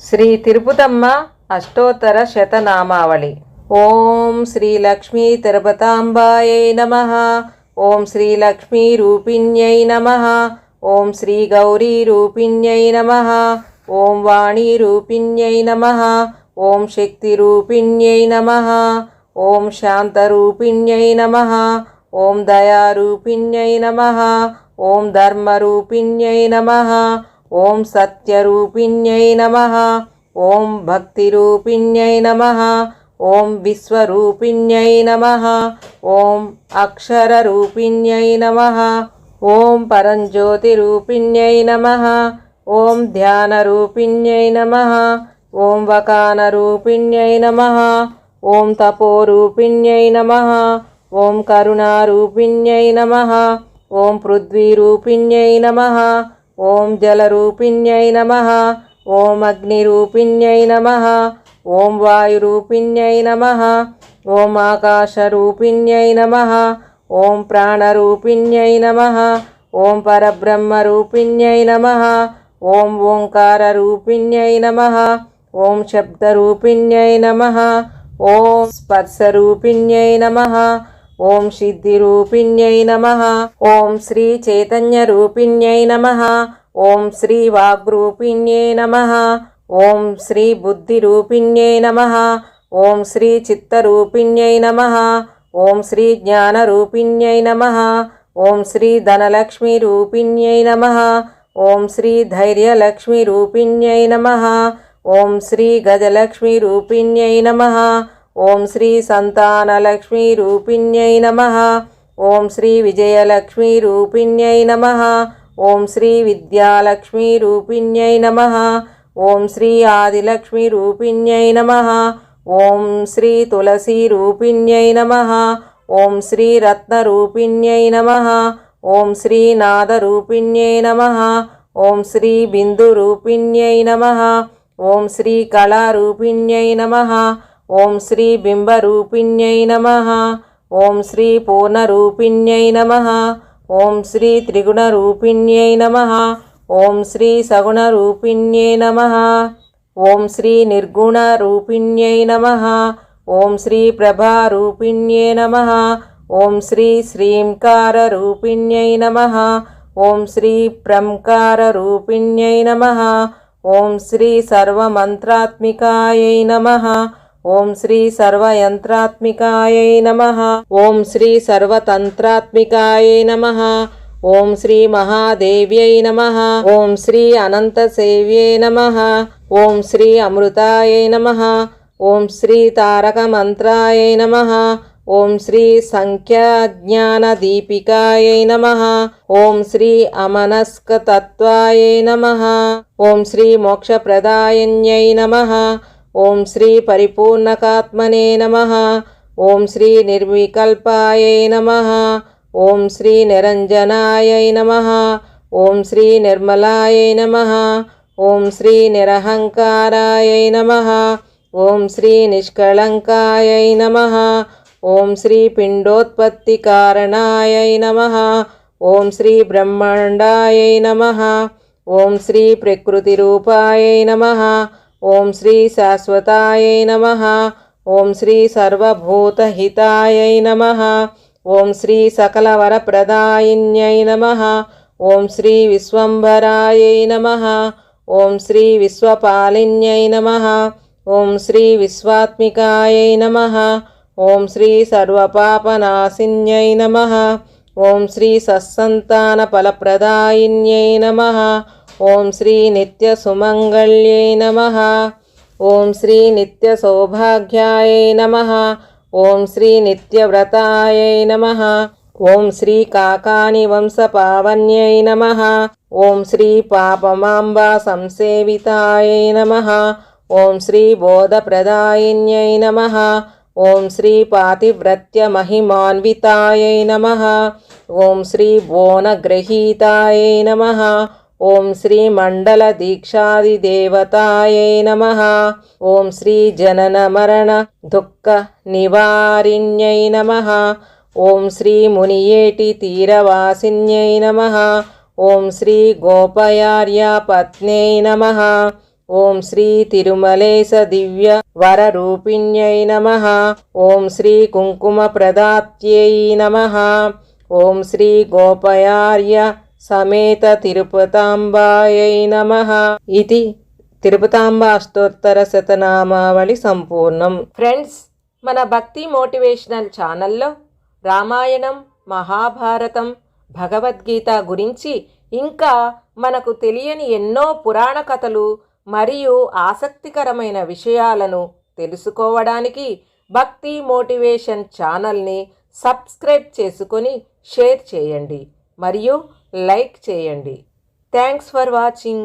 శ్రీ తిరుపతమ్మ అష్టోత్తర శతనామావళి. ఓం శ్రీ లక్ష్మీ తిరుపతాంబాయై నమః. ఓం శ్రీ లక్ష్మీ రూపిణ్యై నమః. ఓం శ్రీ గౌరీ రూపిణ్యై నమః. ఓం వాణీ రూపిణ్యై నమః. ఓం శక్తి రూపిణ్యై నమః. ఓం శాంతరూపిణ్యై నమః. ఓం దయారూపిణ్యై నమః. ఓం ధర్మరూపిణ్యై నమః. ఓం సత్యరూపిణ్యై నమః. ఓం భక్తిరూపిణ్యై నమః. ఓం విశ్వరూపిణ్యై నమః. ఓం అక్షరరూపిణ్యై నమః. ఓం పరంజ్యోతిరూపిణ్యై నమః. ఓం ధ్యానరూపిణ్యై నమః. ఓం వకానరూపిణ్యై నమః. ఓం తపోరూపిణ్యై నమః. ఓం కరుణారూపిణ్యై నమః. ఓం పృథ్వీరూపిణ్యై నమః. ఓం జలరూపిణ్యై నమః. ఓం అగ్నిరూపిణ్యై నమః. ఓం వాయురూపిణ్యై నమః. ఓం ఆకాశరూపిణ్యై నమః. ఓం ప్రాణరూపిణ్యై నమః. ఓం పరబ్రహ్మరూపిణ్యై నమః. ఓం ఓంకారరూపిణ్యై నమః. ఓం శబ్దరూపిణ్యై నమః. ఓం స్పర్శరూపిణ్యై నమః. ఓం సిద్ధిరూపిణ్యై నమః. ఓం శ్రీ చైతన్యరూపిణ్యై నమః. ఓం శ్రీ వాగ్రూపిణ్యై నమః. ఓం శ్రీ బుద్ధిరూపిణ్యై నమః. ఓం శ్రీ చిత్తరూపిణ్యై నమః. ఓం శ్రీ జ్ఞానరూపిణ్యై నమః. ఓం శ్రీ ధనలక్ష్మీరూపిణ్యై నమః. ఓం శ్రీ ధైర్యలక్ష్మీరూపిణ్యై నమః. ఓం శ్రీ గజలక్ష్మీరూపిణ్యై నమః. ఓం శ్రీ సంతానలక్ష్మీరూపిణ్యై నమః. ఓం శ్రీ విజయలక్ష్మీరూపిణ్యై నమః. ఓం శ్రీ విద్యాలక్ష్మీరూపిణ్యై నమః. ఓం శ్రీ ఆదిలక్ష్మీరూపిణ్యై నమః. ఓం శ్రీ తులసీరూపిణ్యై నమః. ఓం శ్రీ రత్నరూపిణ్యై నమః. ఓం శ్రీ నాదరూపిణ్యై నమః. ఓం శ్రీ బిందురూపిణ్యై నమః. ఓం శ్రీ కళారూపిణ్యై నమః. ఓం శ్రీ బింబరూపిణ్యై నమః. ఓం శ్రీ పూర్ణరూపిణ్యై నమః. ఓం శ్రీ త్రిగుణరూపిణ్యై నమః. ఓం శ్రీ సగుణరూపిణ్యై నమః. ఓం శ్రీ నిర్గుణరూపిణ్యై నమః. ఓం శ్రీ ప్రభారూపిణ్యై నమః. ఓం శ్రీ శ్రీంకారరూపిణ్యై నమః. ఓం శ్రీ ప్రంకారరూపిణ్యై నమః. ఓం శ్రీ సర్వమంత్రాత్మికాయై నమః. ఓం శ్రీ సర్వయంత్రాత్మికాయై నమః. ఓం శ్రీ సర్వతంత్రాత్మికాయై నమః. ఓం శ్రీ మహాదేవ్యై నమః. ఓం శ్రీ అనంతసేవ్యై నమః. ఓం శ్రీ అమృతాయై నమః. ఓం శ్రీ తారకమంత్రాయై నమః. ఓం శ్రీ సంఖ్యాజ్ఞానదీపికాయై నమః. ఓం శ్రీ అమనస్కతత్వాయై నమః. ఓం శ్రీ మోక్షప్రదాయన్యై నమః. ఓం శ్రీ పరిపూర్ణకాత్మనే నమః. ఓం శ్రీ నిర్వికల్పాయై నమః. ఓం శ్రీ నిరంజనాయై నమః. ఓం శ్రీ నిర్మలాయై నమః. ఓం శ్రీ నిరహంకారాయై నమః. ఓం శ్రీ నిష్కళంకాయై నమః. ఓం శ్రీ పిండోత్పత్తి కారణాయై నమః. ఓం శ్రీ బ్రహ్మాండాయై నమః. ఓం శ్రీ ప్రకృతి రూపాయై నమః. ఓం శ్రీ శాశ్వతాయై నమః. ఓం శ్రీ సర్వభూతహితాయై నమః. ఓం శ్రీ సకలవరప్రదాయిన్యై నమః. ఓం శ్రీ విశ్వంభరాయై నమః. ఓం శ్రీ విశ్వపాలిన్యై నమః. ఓం శ్రీ విశ్వాత్మికాయై నమః. ఓం శ్రీ సర్వపాపనాశిన్యై నమః. ఓం శ్రీ సత్సంతాన ఫలప్రదాయిన్యై నమః. ఓం శ్రీ నిత్యసుమంగళ్యై నమః. ఓం శ్రీ నిత్యసౌభాగ్యాయై నమః. ఓం శ్రీ నిత్యవ్రతాయై నమః. ఓం శ్రీ కాకాని వంశపావన్యై నమః. ఓం శ్రీ పాపమాంబా సంసేవితాయై నమః. ఓం శ్రీ బోధప్రదాయిన్యై నమః. ఓం శ్రీ పాతివ్రత్య మహిమాన్వితాయై నమః. ఓం శ్రీ బోనగ్రహీతాయై నమః. ఓం శ్రీ మండల దీక్షాదిదేవతాయై నమః. ఓం శ్రీ జనన మరణ దుఃఖ నివారిణ్యై నమః. ఓం శ్రీ మునియేటి తీరవాసిన్యై నమః. ఓం శ్రీ గోపయార్య పత్న్యై నమః. ఓం శ్రీ తిరుమలేశ దివ్య వరరూపిణ్యై నమః. ఓం శ్రీ కుంకుమ ప్రదాత్యై నమః. ఓం శ్రీ గోపయార్య సమేత తిరుపతాంబాయై నమః. ఇది తిరుపతాంబ అష్టోత్తర శతనామావళి సంపూర్ణం. ఫ్రెండ్స్, మన భక్తి మోటివేషనల్ ఛానల్లో రామాయణం, మహాభారతం, భగవద్గీత గురించి ఇంకా మనకు తెలియని ఎన్నో పురాణ కథలు మరియు ఆసక్తికరమైన విషయాలను తెలుసుకోవడానికి భక్తి మోటివేషన్ ఛానల్ని సబ్స్క్రైబ్ చేసుకొని షేర్ చేయండి మరియు లైక్ చేయండి. Thanks for watching.